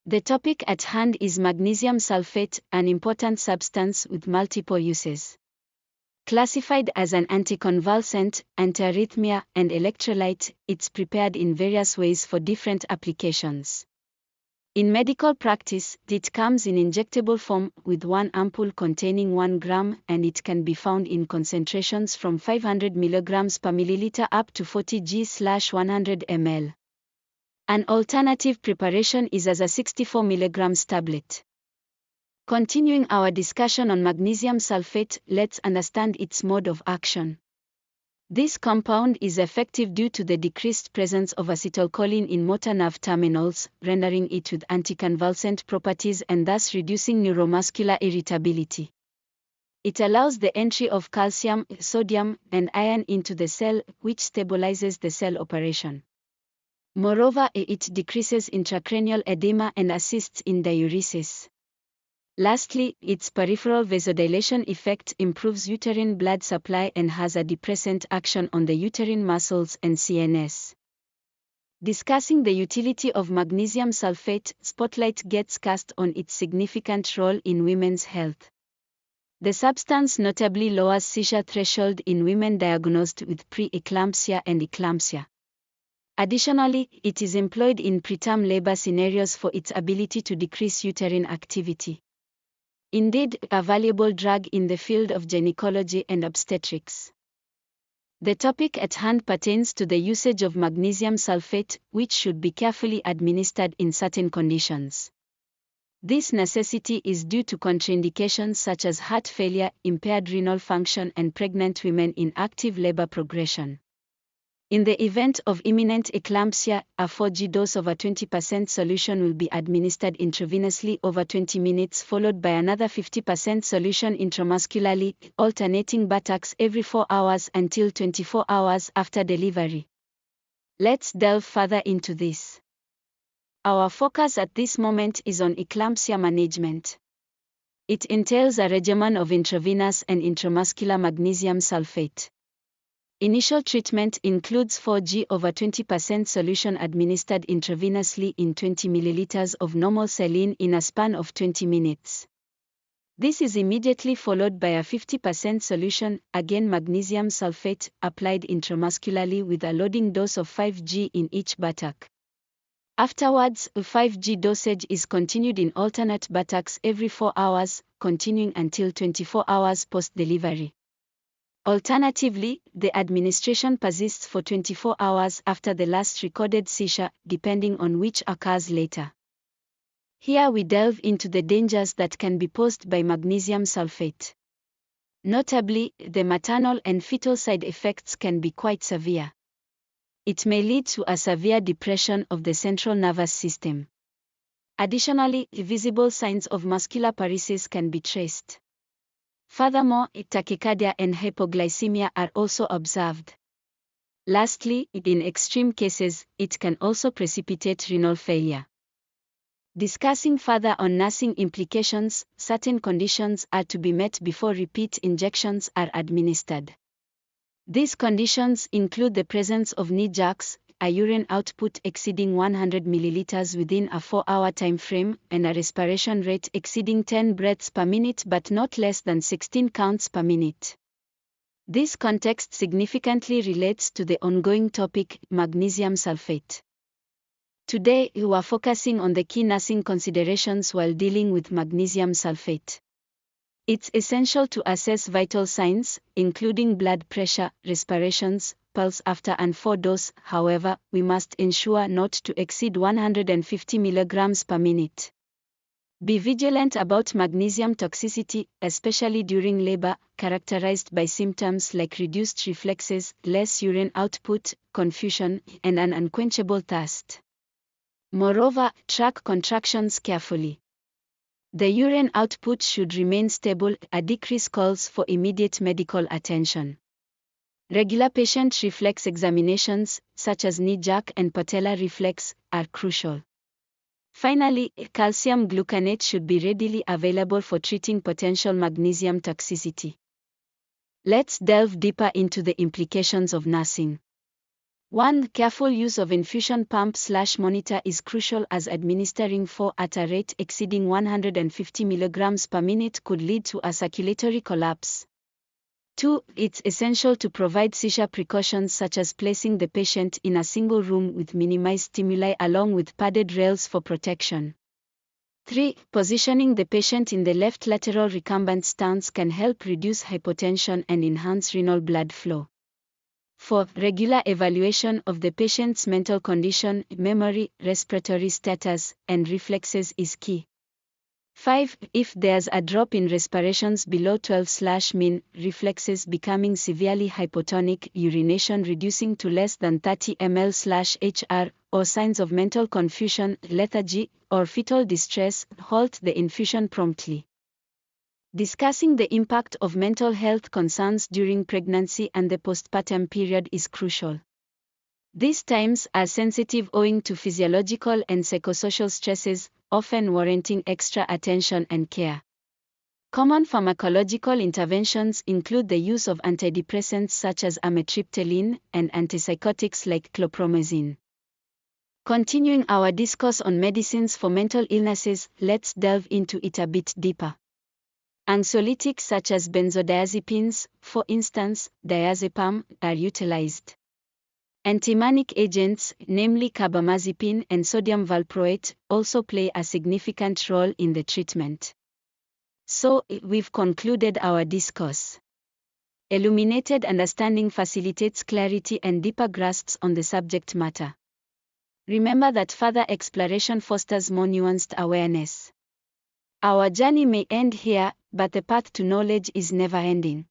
The topic at hand is magnesium sulfate, an important substance with multiple uses. Classified as an anticonvulsant, antiarrhythmia, and electrolyte, it's prepared in various ways for different applications. In medical practice, it comes in injectable form with one ampoule containing 1 gram, and it can be found in concentrations from 500 mg per milliliter up to 40 g/100 ml. An alternative preparation is as a 64 mg tablet. Continuing our discussion on magnesium sulfate, let's understand its mode of action. This compound is effective due to the decreased presence of acetylcholine in motor nerve terminals, rendering it with anticonvulsant properties and thus reducing neuromuscular irritability. It allows the entry of calcium, sodium, and iron into the cell, which stabilizes the cell operation. Moreover, it decreases intracranial edema and assists in diuresis. Lastly, its peripheral vasodilation effect improves uterine blood supply and has a depressant action on the uterine muscles and CNS. Discussing the utility of magnesium sulfate, spotlight gets cast on its significant role in women's health. The substance notably lowers seizure threshold in women diagnosed with pre-eclampsia and eclampsia. Additionally, it is employed in preterm labor scenarios for its ability to decrease uterine activity. Indeed, a valuable drug in the field of gynecology and obstetrics. The topic at hand pertains to the usage of magnesium sulfate, which should be carefully administered in certain conditions. This necessity is due to contraindications such as heart failure, impaired renal function, and pregnant women in active labor progression. In the event of imminent eclampsia, a 4g dose of a 20% solution will be administered intravenously over 20 minutes, followed by another 50% solution intramuscularly, alternating buttocks every 4 hours until 24 hours after delivery. Let's delve further into this. Our focus at this moment is on eclampsia management. It entails a regimen of intravenous and intramuscular magnesium sulfate. Initial treatment includes 4g over 20% solution administered intravenously in 20 ml of normal saline in a span of 20 minutes. This is immediately followed by a 50% solution, again magnesium sulfate, applied intramuscularly with a loading dose of 5g in each buttock. Afterwards, a 5g dosage is continued in alternate buttocks every 4 hours, continuing until 24 hours post-delivery. Alternatively, the administration persists for 24 hours after the last recorded seizure, depending on which occurs later. Here we delve into the dangers that can be posed by magnesium sulfate. Notably, the maternal and fetal side effects can be quite severe. It may lead to a severe depression of the central nervous system. Additionally, visible signs of muscular paresis can be traced. Furthermore, tachycardia and hypoglycemia are also observed. Lastly, in extreme cases, it can also precipitate renal failure. Discussing further on nursing implications, certain conditions are to be met before repeat injections are administered. These conditions include the presence of knee jerks, a urine output exceeding 100 ml within a 4-hour time frame, and a respiration rate exceeding 10 breaths per minute but not less than 16 counts per minute. This context significantly relates to the ongoing topic, magnesium sulfate. Today, we are focusing on the key nursing considerations while dealing with magnesium sulfate. It's essential to assess vital signs, including blood pressure, respirations, pulse after and 4 dose. However, we must ensure not to exceed 150 mg per minute. Be vigilant about magnesium toxicity, especially during labor, characterized by symptoms like reduced reflexes, less urine output, confusion, and an unquenchable thirst. Moreover, track contractions carefully. The urine output should remain stable. A decrease calls for immediate medical attention. Regular patient reflex examinations, such as knee jerk and patellar reflex, are crucial. Finally, calcium gluconate should be readily available for treating potential magnesium toxicity. Let's delve deeper into the implications of nursing. 1. Careful use of infusion pump/monitor is crucial, as administering 4 at a rate exceeding 150 mg per minute could lead to a circulatory collapse. 2. It's essential to provide seizure precautions, such as placing the patient in a single room with minimized stimuli along with padded rails for protection. 3. Positioning the patient in the left lateral recumbent stance can help reduce hypotension and enhance renal blood flow. 4. Regular evaluation of the patient's mental condition, memory, respiratory status, and reflexes is key. 5. If there's a drop in respirations below 12/min, reflexes becoming severely hypotonic, urination reducing to less than 30 ml/hr, or signs of mental confusion, lethargy, or fetal distress, halt the infusion promptly. Discussing the impact of mental health concerns during pregnancy and the postpartum period is crucial. These times are sensitive owing to physiological and psychosocial stresses, often warranting extra attention and care. Common pharmacological interventions include the use of antidepressants such as amitriptyline and antipsychotics like chlorpromazine. Continuing our discourse on medicines for mental illnesses, let's delve into it a bit deeper. Anxiolytics such as benzodiazepines, for instance, diazepam, are utilized. Antimanic agents, namely carbamazepine and sodium valproate, also play a significant role in the treatment. So, we've concluded our discourse. Illuminated understanding facilitates clarity and deeper grasps on the subject matter. Remember that further exploration fosters more nuanced awareness. Our journey may end here, but the path to knowledge is never ending.